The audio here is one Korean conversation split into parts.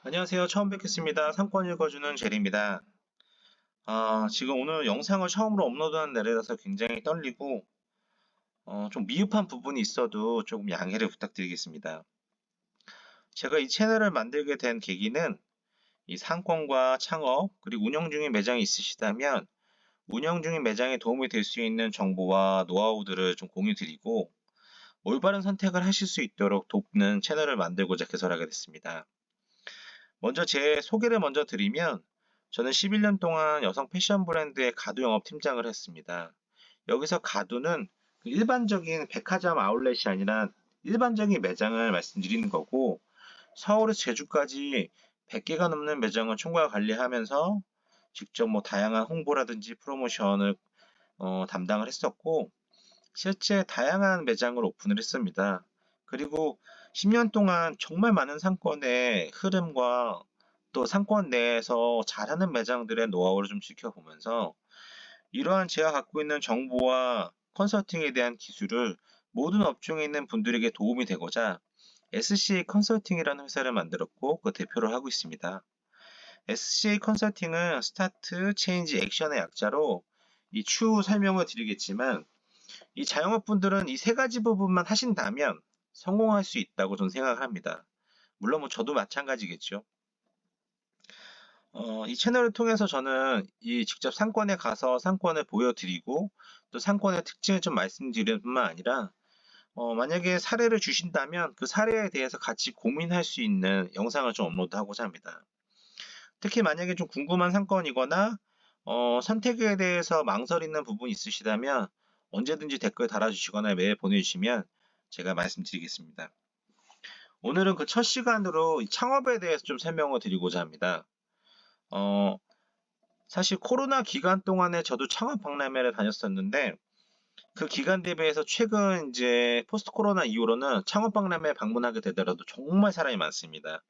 안녕하세요. 처음 뵙겠습니다. 상권 읽어주는 제리입니다. 지금 오늘 영상을 처음으로 업로드하는 날이라서 굉장히 떨리고, 좀 미흡한 부분이 있어도 조금 양해를 부탁드리겠습니다. 제가 이 채널을 만들게 된 계기는 이 상권과 창업, 그리고 운영 중인 매장이 있으시다면, 운영 중인 매장에 도움이 될 수 있는 정보와 노하우들을 좀 공유 드리고, 올바른 선택을 하실 수 있도록 돕는 채널을 만들고자 개설하게 됐습니다. 먼저 제 소개를 먼저 드리면 저는 11년 동안 여성 패션 브랜드의 가두 영업 팀장을 했습니다. 여기서 가두는 그 일반적인 백화점 아울렛이 아니라 일반적인 매장을 말씀드리는 거고, 서울에서 제주까지 100개가 넘는 매장을 총괄 관리하면서 직접 뭐 다양한 홍보라든지 프로모션을 담당을 했었고, 실제 다양한 매장을 오픈을 했습니다. 그리고 10년 동안 정말 많은 상권의 흐름과 또 상권 내에서 잘하는 매장들의 노하우를 좀 지켜보면서 이러한 제가 갖고 있는 정보와 컨설팅에 대한 기술을 모든 업종에 있는 분들에게 도움이 되고자 SCA 컨설팅이라는 회사를 만들었고 그 대표를 하고 있습니다. SCA 컨설팅은 스타트, 체인지, 액션의 약자로 이 추후 설명을 드리겠지만 이 자영업분들은 이 세 가지 부분만 하신다면 성공할 수 있다고 저는 생각을 합니다. 물론 뭐 저도 마찬가지겠죠. 이 채널을 통해서 저는 이 직접 상권에 가서 상권을 보여드리고 또 상권의 특징을 좀 말씀드리는 뿐만 아니라 만약에 사례를 주신다면 그 사례에 대해서 같이 고민할 수 있는 영상을 좀 업로드하고자 합니다. 특히 만약에 좀 궁금한 상권이거나 선택에 대해서 망설이는 부분이 있으시다면 언제든지 댓글 달아주시거나 메일 보내주시면 제가 말씀드리겠습니다. 오늘은 그 첫 시간으로 이 창업에 대해서 좀 설명을 드리고자 합니다. 어, 사실 코로나 기간 동안에 저도 창업 박람회를 다녔었는데 그 기간 대비해서 최근 이제 포스트 코로나 이후로는 창업 박람회 방문하게 되더라도 정말 사람이 많습니다.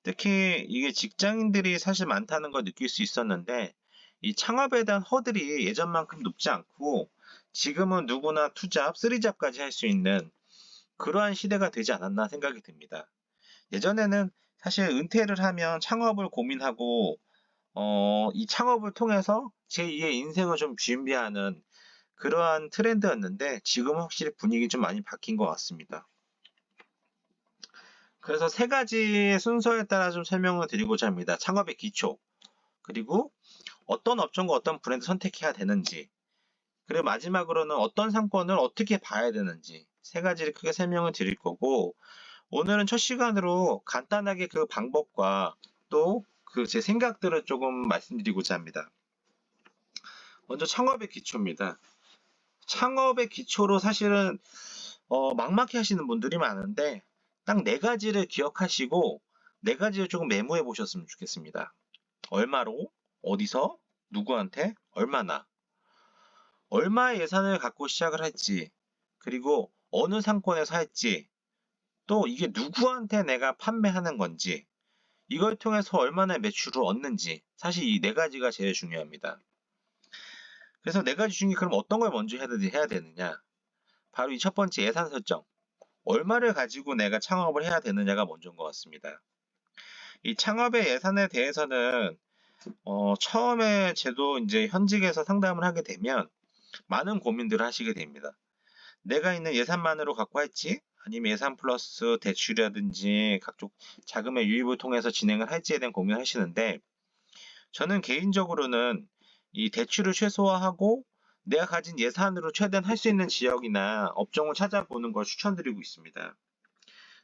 특히 이게 직장인들이 사실 많다는 걸 느낄 수 있었는데 이 창업에 대한 허들이 예전만큼 높지 않고 지금은 누구나 투잡, 쓰리잡까지 할 수 있는 그러한 시대가 되지 않았나 생각이 듭니다. 예전에는 사실 은퇴를 하면 창업을 고민하고 이 창업을 통해서 제2의 인생을 좀 준비하는 그러한 트렌드였는데 지금은 확실히 분위기 좀 많이 바뀐 것 같습니다. 그래서 세 가지 순서에 따라 좀 설명을 드리고자 합니다. 창업의 기초, 그리고 어떤 업종과 어떤 브랜드 선택해야 되는지, 그리고 마지막으로는 어떤 상권을 어떻게 봐야 되는지 세 가지를 크게 설명을 드릴 거고, 오늘은 첫 시간으로 간단하게 그 방법과 또 그 제 생각들을 조금 말씀드리고자 합니다. 먼저 창업의 기초입니다. 창업의 기초로 사실은 막막해 하시는 분들이 많은데 딱 네 가지를 기억하시고 네 가지를 조금 메모해 보셨으면 좋겠습니다. 얼마로, 어디서, 누구한테, 얼마나, 얼마의 예산을 갖고 시작을 할지, 그리고 어느 상권에서 할지, 또 이게 누구한테 내가 판매하는 건지, 이걸 통해서 얼마나 매출을 얻는지, 사실 이 네 가지가 제일 중요합니다. 그래서 네 가지 중에 그럼 어떤 걸 먼저 해야 되느냐? 바로 이 첫 번째 예산 설정. 얼마를 가지고 내가 창업을 해야 되느냐가 먼저인 것 같습니다. 이 창업의 예산에 대해서는 처음에 저도 이제 현직에서 상담을 하게 되면 많은 고민들을 하시게 됩니다. 내가 있는 예산만으로 갖고 할지 아니면 예산 플러스 대출이라든지 각종 자금의 유입을 통해서 진행을 할지에 대한 고민을 하시는데 저는 개인적으로는 이 대출을 최소화하고 내가 가진 예산으로 최대한 할 수 있는 지역이나 업종을 찾아보는 걸 추천드리고 있습니다.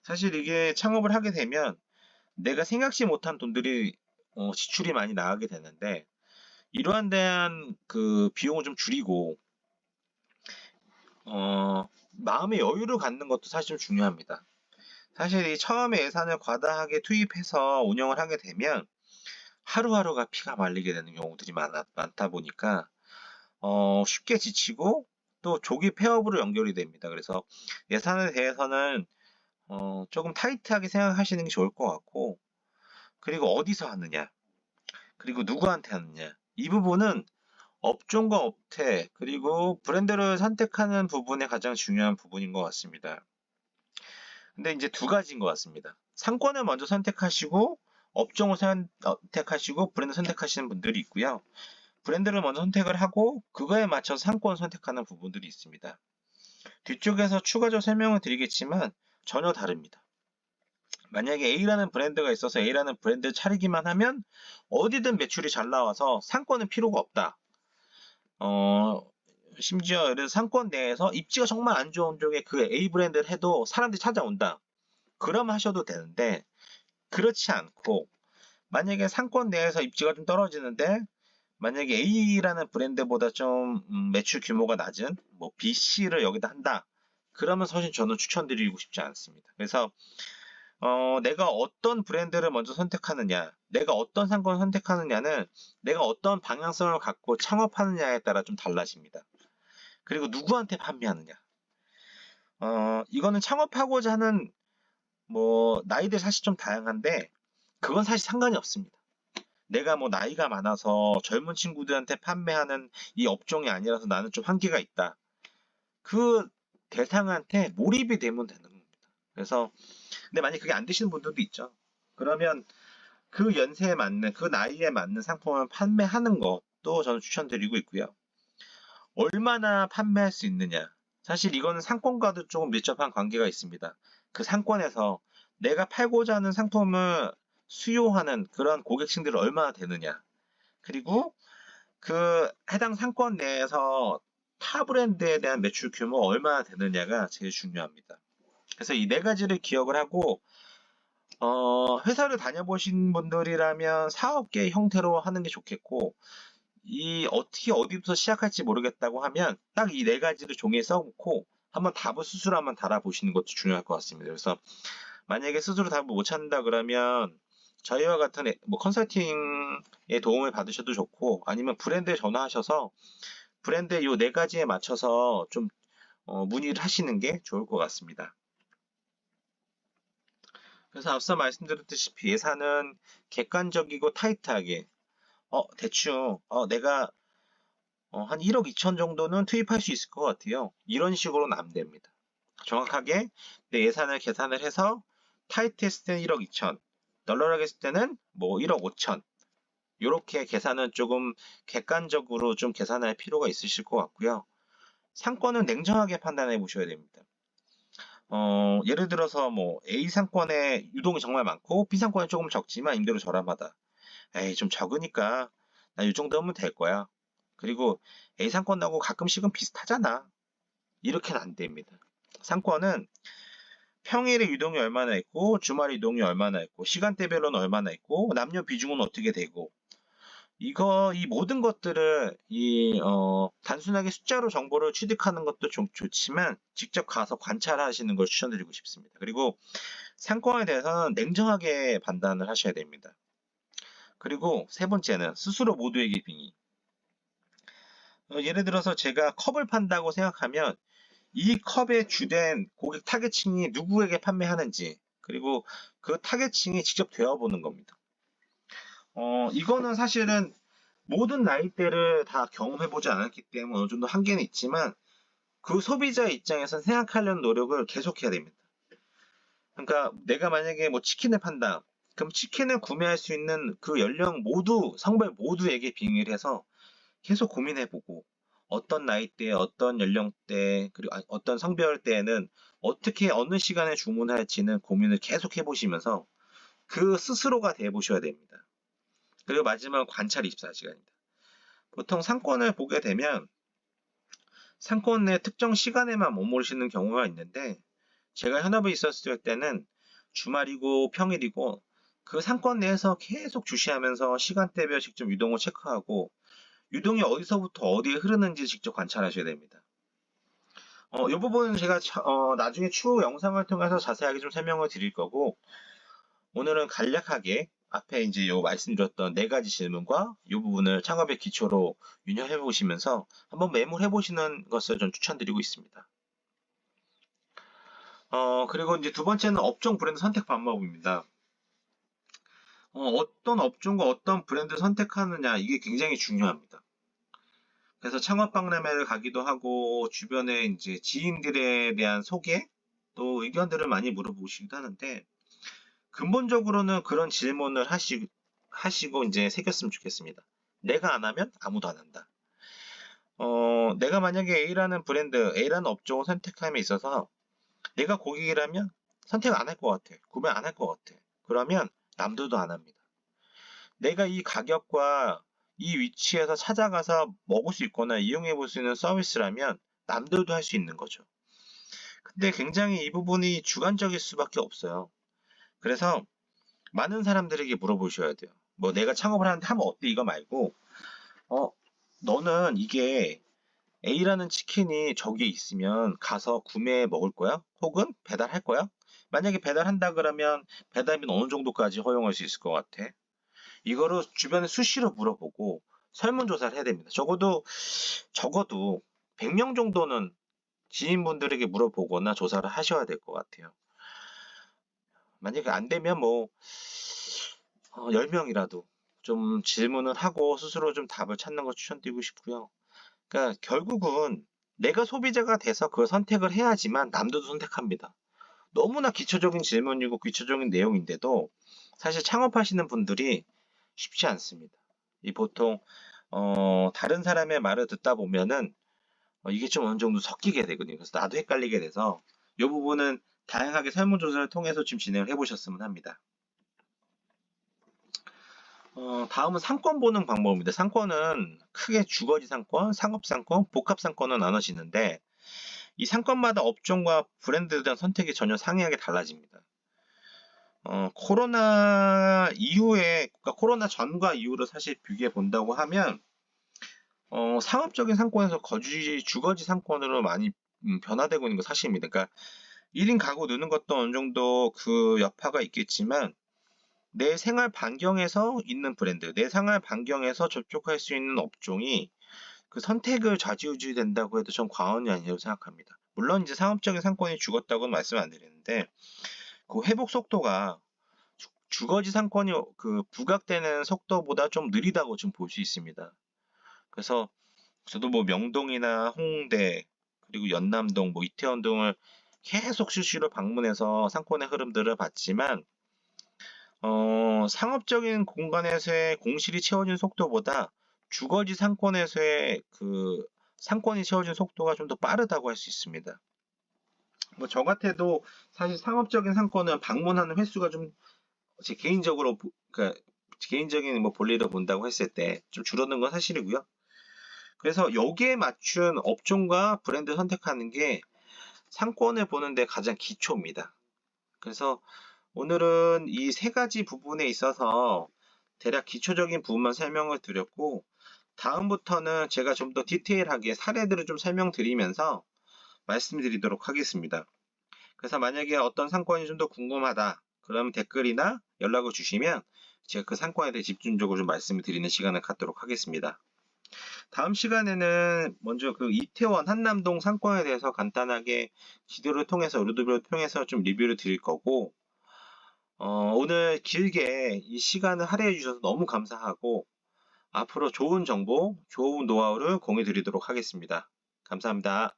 사실 이게 창업을 하게 되면 내가 생각지 못한 돈들이 지출이 많이 나가게 되는데 이러한 대한 그 비용을 좀 줄이고 마음의 여유를 갖는 것도 사실 좀 중요합니다. 사실 이 처음에 예산을 과다하게 투입해서 운영을 하게 되면 하루하루가 피가 말리게 되는 경우들이 많다 보니까 쉽게 지치고 또 조기 폐업으로 연결이 됩니다. 그래서 예산에 대해서는 조금 타이트하게 생각하시는 게 좋을 것 같고 그리고 어디서 하느냐 그리고 누구한테 하느냐 이 부분은 업종과 업태 그리고 브랜드를 선택하는 부분에 가장 중요한 부분인 것 같습니다. 근데 이제 두 가지인 것 같습니다. 상권을 먼저 선택하시고 업종을 선택하시고 브랜드 선택하시는 분들이 있고요. 브랜드를 먼저 선택을 하고 그거에 맞춰서 상권을 선택하는 부분들이 있습니다. 뒤쪽에서 추가적으로 설명을 드리겠지만 전혀 다릅니다. 만약에 A라는 브랜드가 있어서 A라는 브랜드를 차리기만 하면 어디든 매출이 잘 나와서 상권은 필요가 없다. 심지어 예를 들어 상권 내에서 입지가 정말 안 좋은 쪽에 그 A 브랜드를 해도 사람들이 찾아온다. 그럼 하셔도 되는데 그렇지 않고 만약에 상권 내에서 입지가 좀 떨어지는데 만약에 A라는 브랜드보다 좀 매출 규모가 낮은 뭐 B, C를 여기다 한다. 그러면 사실 저는 추천드리고 싶지 않습니다. 그래서 내가 어떤 브랜드를 먼저 선택하느냐, 내가 어떤 상권을 선택하느냐는 내가 어떤 방향성을 갖고 창업하느냐에 따라 좀 달라집니다. 그리고 누구한테 판매하느냐. 이거는 창업하고자 하는 뭐 나이들 사실 좀 다양한데 그건 사실 상관이 없습니다. 내가 뭐 나이가 많아서 젊은 친구들한테 판매하는 이 업종이 아니라서 나는 좀 한계가 있다. 그 대상한테 몰입이 되면 되는 겁니다. 그래서 근데 만약에 그게 안 되시는 분들도 있죠. 그러면 그 연세에 맞는 그 나이에 맞는 상품을 판매하는 것도 저는 추천드리고 있고요. 얼마나 판매할 수 있느냐. 사실 이거는 상권과도 조금 밀접한 관계가 있습니다. 그 상권에서 내가 팔고자 하는 상품을 수요하는 그런 고객층들이 얼마나 되느냐. 그리고 그 해당 상권 내에서 타 브랜드에 대한 매출 규모가 얼마나 되느냐가 제일 중요합니다. 그래서 이 네 가지를 기억을 하고 회사를 다녀보신 분들이라면 사업계 형태로 하는 게 좋겠고 이 어떻게 어디부터 시작할지 모르겠다고 하면 딱 이 네 가지를 종이에 써놓고 한번 답을 스스로 한번 달아보시는 것도 중요할 것 같습니다. 그래서 만약에 스스로 답을 못 찾는다 그러면 저희와 같은 뭐 컨설팅의 도움을 받으셔도 좋고 아니면 브랜드에 전화하셔서 브랜드 요 네 가지에 맞춰서 좀 문의를 하시는 게 좋을 것 같습니다. 그래서 앞서 말씀드렸듯이 예산은 객관적이고 타이트하게 대충 내가 한 1억 2천 정도는 투입할 수 있을 것 같아요. 이런 식으로는 안 됩니다. 정확하게 내 예산을 계산을 해서 타이트했을 때는 1억 2천, 널널하게 했을 때는 뭐 1억 5천 이렇게 계산은 조금 객관적으로 좀 계산할 필요가 있으실 것 같고요. 상권은 냉정하게 판단해 보셔야 됩니다. 예를 들어서 뭐 A 상권에 유동이 정말 많고 B 상권에 조금 적지만 임대료 저렴하다. 에이 좀 적으니까 나 이 정도 하면 될 거야. 그리고 A 상권하고 가끔씩은 비슷하잖아. 이렇게는 안 됩니다. 상권은 평일에 유동이 얼마나 있고 주말 유동이 얼마나 있고 시간대별로는 얼마나 있고 남녀 비중은 어떻게 되고 이 모든 것들을 단순하게 숫자로 정보를 취득하는 것도 좀 좋지만 직접 가서 관찰하시는 걸 추천드리고 싶습니다. 그리고 상권에 대해서는 냉정하게 판단을 하셔야 됩니다. 그리고 세 번째는 스스로 모두에게 빙의. 예를 들어서 제가 컵을 판다고 생각하면 이 컵의 주된 고객 타겟층이 누구에게 판매하는지 그리고 그 타겟층이 직접 되어보는 겁니다. 이거는 사실은 모든 나이대를 다 경험해보지 않았기 때문에 어느 정도 한계는 있지만 그 소비자 입장에서 생각하려는 노력을 계속해야 됩니다. 그러니까 내가 만약에 뭐 치킨을 판다. 그럼 치킨을 구매할 수 있는 그 연령 모두, 성별 모두에게 빙의를 해서 계속 고민해보고 어떤 나이대, 어떤 연령대, 그리고 어떤 성별대에는 어떻게 어느 시간에 주문할지는 고민을 계속 해보시면서 그 스스로가 돼보셔야 됩니다. 그리고 마지막은 관찰 24시간입니다. 보통 상권을 보게 되면 상권 내 특정 시간에만 머무르시는 경우가 있는데 제가 현업에 있었을 때는 주말이고 평일이고 그 상권 내에서 계속 주시하면서 시간대별 직접 유동을 체크하고 유동이 어디서부터 어디에 흐르는지 직접 관찰하셔야 됩니다. 이 부분은 제가 나중에 추후 영상을 통해서 자세하게 좀 설명을 드릴 거고 오늘은 간략하게 앞에 이제 말씀드렸던 네 가지 질문과 이 부분을 창업의 기초로 유념해 보시면서 한번 메모해 보시는 것을 좀 추천드리고 있습니다. 그리고 이제 두 번째는 업종 브랜드 선택 방법입니다. 어떤 업종과 어떤 브랜드 선택하느냐 이게 굉장히 중요합니다. 그래서 창업 박람회를 가기도 하고 주변에 이제 지인들에 대한 소개 또 의견들을 많이 물어보시기도 하는데 근본적으로는 그런 질문을 하시고 이제 새겼으면 좋겠습니다. 내가 안 하면 아무도 안 한다. 내가 만약에 A라는 브랜드, A라는 업종을 선택함에 있어서 내가 고객이라면 선택 안 할 것 같아. 구매 안 할 것 같아. 그러면 남들도 안 합니다. 내가 이 가격과 이 위치에서 찾아가서 먹을 수 있거나 이용해 볼 수 있는 서비스라면 남들도 할 수 있는 거죠. 근데 굉장히 이 부분이 주관적일 수밖에 없어요. 그래서 많은 사람들에게 물어보셔야 돼요. 뭐 내가 창업을 하는데 하면 어때 이거 말고 너는 이게 A라는 치킨이 저기에 있으면 가서 구매해 먹을 거야? 혹은 배달할 거야? 만약에 배달한다 그러면 배달비는 어느 정도까지 허용할 수 있을 것 같아? 이거를 주변에 수시로 물어보고 설문조사를 해야 됩니다. 적어도 100명 정도는 지인분들에게 물어보거나 조사를 하셔야 될 것 같아요. 만약에 안 되면 뭐 10명이라도 좀 질문을 하고 스스로 좀 답을 찾는 거 추천드리고 싶고요. 그러니까 결국은 내가 소비자가 돼서 그걸 선택을 해야지만 남들도 선택합니다. 너무나 기초적인 질문이고 기초적인 내용인데도 사실 창업하시는 분들이 쉽지 않습니다. 이 보통 다른 사람의 말을 듣다 보면은 이게 좀 어느 정도 섞이게 되거든요. 그래서 나도 헷갈리게 돼서 이 부분은 다양하게 설문조사를 통해서 좀 진행을 해보셨으면 합니다. 다음은 상권 보는 방법입니다. 상권은 크게 주거지 상권, 상업 상권, 복합 상권으로 나눠지는데 이 상권마다 업종과 브랜드에 대한 선택이 전혀 상이하게 달라집니다. 코로나 이후에, 그러니까 코로나 전과 이후를 사실 비교해 본다고 하면 상업적인 상권에서 주거지 상권으로 많이 변화되고 있는 거 사실입니다. 그러니까 1인 가구 느는 것도 어느 정도 그 여파가 있겠지만 내 생활 반경에서 있는 브랜드, 내 생활 반경에서 접촉할 수 있는 업종이 그 선택을 좌지우지 된다고 해도 전 과언이 아니라고 생각합니다. 물론 이제 상업적인 상권이 죽었다고는 말씀 안 드리는데 그 회복 속도가 주거지 상권이 그 부각되는 속도보다 좀 느리다고 지금 볼 수 있습니다. 그래서 저도 뭐 명동이나 홍대 그리고 연남동, 뭐 이태원 등을 계속 수시로 방문해서 상권의 흐름들을 봤지만 상업적인 공간에서의 공실이 채워진 속도보다 주거지 상권에서의 그 상권이 채워진 속도가 좀 더 빠르다고 할 수 있습니다. 뭐 저 같아도 사실 상업적인 상권은 방문하는 횟수가 좀 제 개인적으로 그러니까 개인적인 뭐 볼일을 본다고 했을 때 좀 줄어든 건 사실이고요. 그래서 여기에 맞춘 업종과 브랜드 선택하는 게 상권을 보는데 가장 기초입니다. 그래서 오늘은 이 세 가지 부분에 있어서 대략 기초적인 부분만 설명을 드렸고 다음부터는 제가 좀 더 디테일하게 사례들을 좀 설명드리면서 말씀드리도록 하겠습니다. 그래서 만약에 어떤 상권이 좀 더 궁금하다 그러면 댓글이나 연락을 주시면 제가 그 상권에 대해 집중적으로 좀 말씀을 드리는 시간을 갖도록 하겠습니다. 다음 시간에는 먼저 그 이태원 한남동 상권에 대해서 간단하게 지도를 통해서 루드뷰를 통해서 좀 리뷰를 드릴 거고 오늘 길게 이 시간을 할애해 주셔서 너무 감사하고 앞으로 좋은 정보, 좋은 노하우를 공유 드리도록 하겠습니다. 감사합니다.